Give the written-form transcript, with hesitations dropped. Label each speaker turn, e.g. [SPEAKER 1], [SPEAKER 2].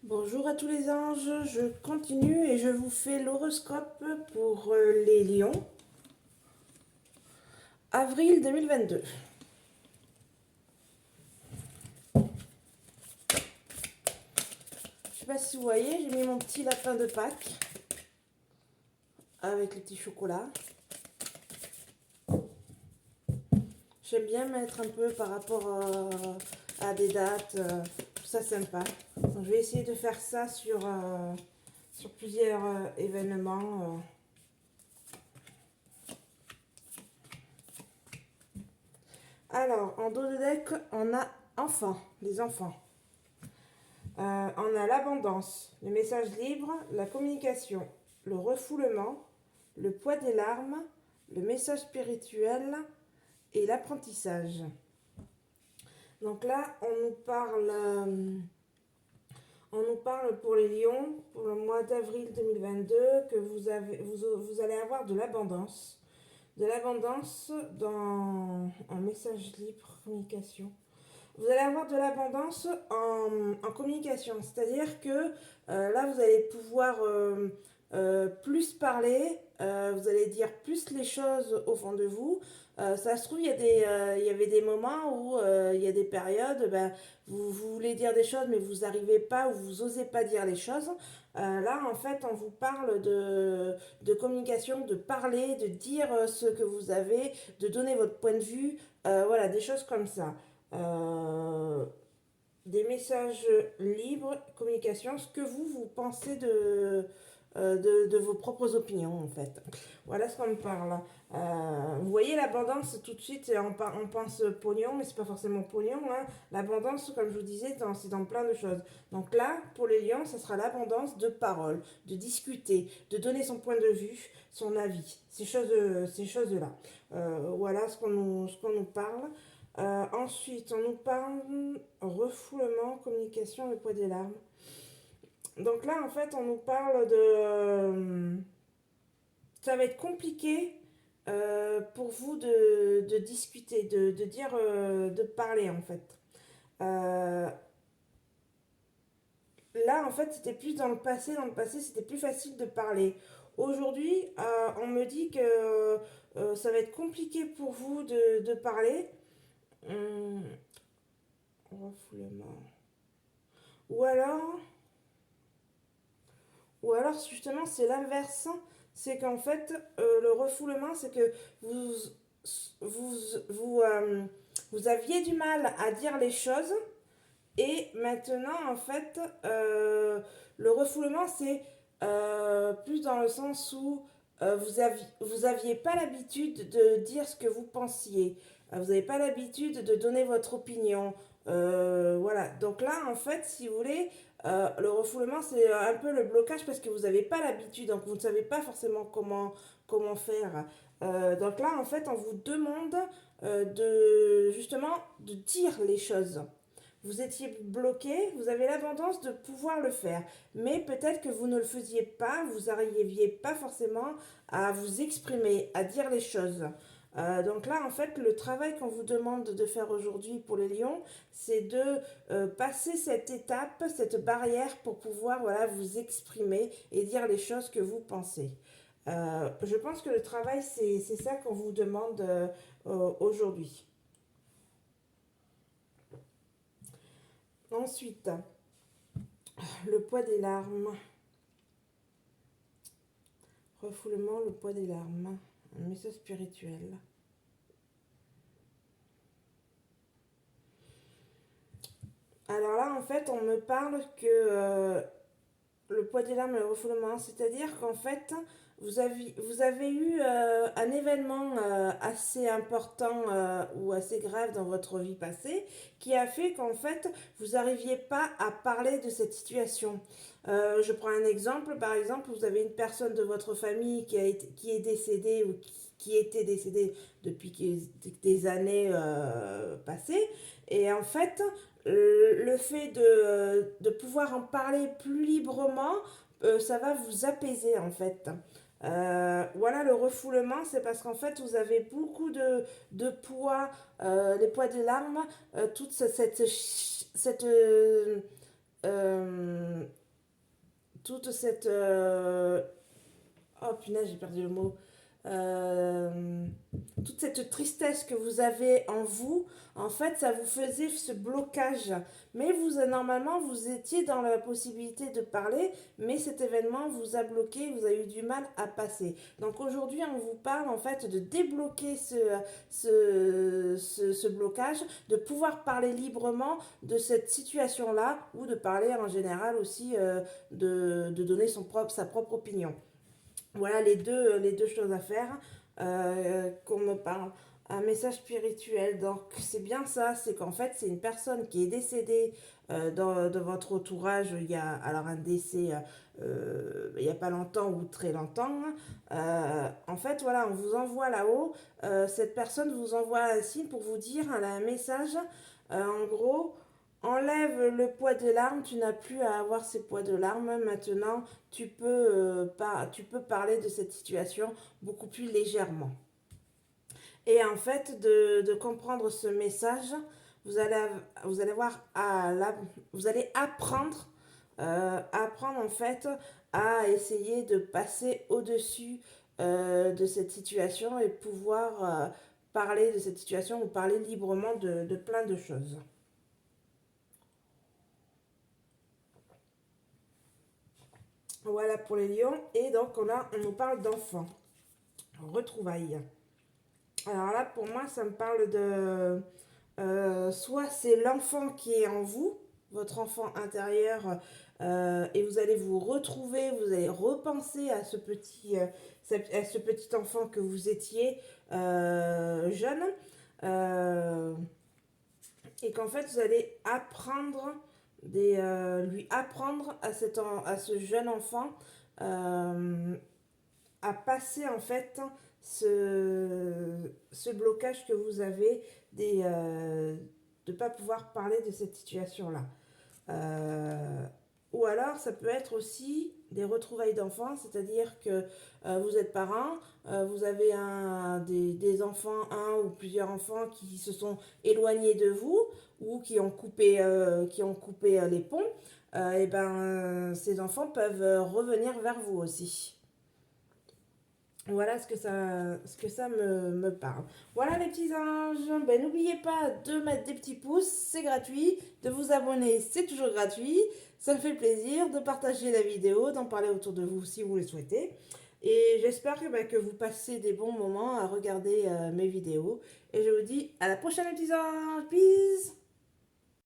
[SPEAKER 1] Bonjour à tous les anges, je continue et je vous fais l'horoscope pour les lions, avril 2022. Je sais pas si vous voyez, j'ai mis mon petit lapin de Pâques avec le petit chocolat. J'aime bien mettre un peu par rapport à des dates, tout ça sympa. Donc, je vais essayer de faire ça sur plusieurs événements. Alors, en dos de deck, on a les enfants. On a l'abondance, le message libre, la communication, le refoulement, le poids des larmes, le message spirituel et l'apprentissage. Donc là, on nous parle pour les lions, pour le mois d'avril 2022, que vous allez avoir de l'abondance. De l'abondance dans un message libre, communication. Vous allez avoir de l'abondance en communication, c'est-à-dire que là, vous allez pouvoir plus parler, vous allez dire plus les choses au fond de vous. Ça se trouve, il y avait des moments où il y a des périodes, ben, vous voulez dire des choses, mais vous n'arrivez pas ou vous n'osez pas dire les choses. Là, en fait, on vous parle de communication, de parler, de dire ce que vous avez, de donner votre point de vue, voilà, des choses comme ça. Euh, des messages libres, communication, ce que vous pensez de vos propres opinions en fait. Voilà ce qu'on me parle. Vous voyez l'abondance tout de suite, on pense pognon, mais c'est pas forcément pognon. Hein. L'abondance, comme je vous disais, c'est dans plein de choses. Donc là, pour les lions, ça sera l'abondance de paroles, de discuter, de donner son point de vue, son avis, ces choses-là. Voilà ce qu'on nous parle. Ensuite, on nous parle refoulement, communication, le poids des larmes. Donc là, en fait, on nous parle ça va être compliqué pour vous de discuter, de dire, de parler, en fait. Euh, Là, en fait, c'était plus dans le passé. Dans le passé, c'était plus facile de parler. Aujourd'hui, on me dit que ça va être compliqué pour vous de parler. Hum, refoulement. Ou alors, Ou alors justement c'est l'inverse, c'est qu'en fait le refoulement c'est que vous, vous, vous, vous aviez du mal à dire les choses et maintenant en fait le refoulement c'est plus dans le sens où vous aviez pas l'habitude de dire ce que vous pensiez. Vous n'avez pas l'habitude de donner votre opinion. Voilà. Donc là, en fait, si vous voulez, le refoulement, c'est un peu le blocage parce que vous n'avez pas l'habitude, donc vous ne savez pas forcément comment faire. Donc là, en fait, on vous demande justement de dire les choses. Vous étiez bloqué, vous avez l'abondance de pouvoir le faire. Mais peut-être que vous ne le faisiez pas, vous n'arriviez pas forcément à vous exprimer, à dire les choses. Donc là, en fait, le travail qu'on vous demande de faire aujourd'hui pour les lions, c'est de passer cette étape, cette barrière pour pouvoir voilà, vous exprimer et dire les choses que vous pensez. Je pense que le travail, c'est ça qu'on vous demande aujourd'hui. Ensuite, le poids des larmes. Refoulement, le poids des larmes. Un message spirituel. Alors là, en fait, on me parle que le poids des larmes et le refoulement, c'est-à-dire qu'en fait, vous avez eu un événement assez important ou assez grave dans votre vie passée qui a fait qu'en fait, vous n'arriviez pas à parler de cette situation. Je prends un exemple, par exemple, vous avez une personne de votre famille qui est décédée ou qui était décédée depuis des années passées. Et en fait, le fait de pouvoir en parler plus librement, ça va vous apaiser en fait. Voilà, le refoulement, c'est parce qu'en fait, vous avez beaucoup de poids, les poids de larmes, toute cette euh, toute cette... oh punaise, j'ai perdu le mot. Euh, toute cette tristesse que vous avez en vous, en fait, ça vous faisait ce blocage. Mais vous, normalement, vous étiez dans la possibilité de parler, mais cet événement vous a bloqué, vous avez eu du mal à passer. Donc aujourd'hui, on vous parle en fait de débloquer ce blocage, de pouvoir parler librement de cette situation-là, ou de parler en général aussi de donner sa propre opinion. Voilà les deux choses à faire qu'on me parle. Un message spirituel, donc c'est bien ça, c'est qu'en fait c'est une personne qui est décédée dans votre entourage, il y a alors un décès il n'y a pas longtemps ou très longtemps. En fait voilà, on vous envoie là-haut, cette personne vous envoie un signe pour vous dire, elle a un message, en gros, enlève le poids des larmes, tu n'as plus à avoir ces poids de larmes, maintenant tu peux parler de cette situation beaucoup plus légèrement. Et en fait, de comprendre ce message, vous allez, vous allez voir, vous allez apprendre en fait à essayer de passer au-dessus de cette situation et pouvoir parler de cette situation ou parler librement de plein de choses. Voilà pour les lions. Et donc on nous parle d'enfants. Retrouvailles. Alors là, pour moi, ça me parle de... soit c'est l'enfant qui est en vous, votre enfant intérieur, et vous allez vous retrouver, vous allez repenser à ce petit enfant que vous étiez jeune, euh, et qu'en fait vous allez lui apprendre à ce jeune enfant euh, à passer en fait ce blocage que vous avez de ne pas pouvoir parler de cette situation-là. Euh, ou alors, ça peut être aussi des retrouvailles d'enfants, c'est-à-dire que vous êtes parents, vous avez des enfants, un ou plusieurs enfants qui se sont éloignés de vous ou qui ont coupé les ponts, et ben, ces enfants peuvent revenir vers vous aussi. Voilà ce que ça me parle. Voilà les petits anges. Ben, n'oubliez pas de mettre des petits pouces, c'est gratuit. De vous abonner, c'est toujours gratuit. Ça me fait plaisir de partager la vidéo, d'en parler autour de vous si vous le souhaitez. Et j'espère que vous passez des bons moments à regarder mes vidéos. Et je vous dis à la prochaine les petits anges. Peace.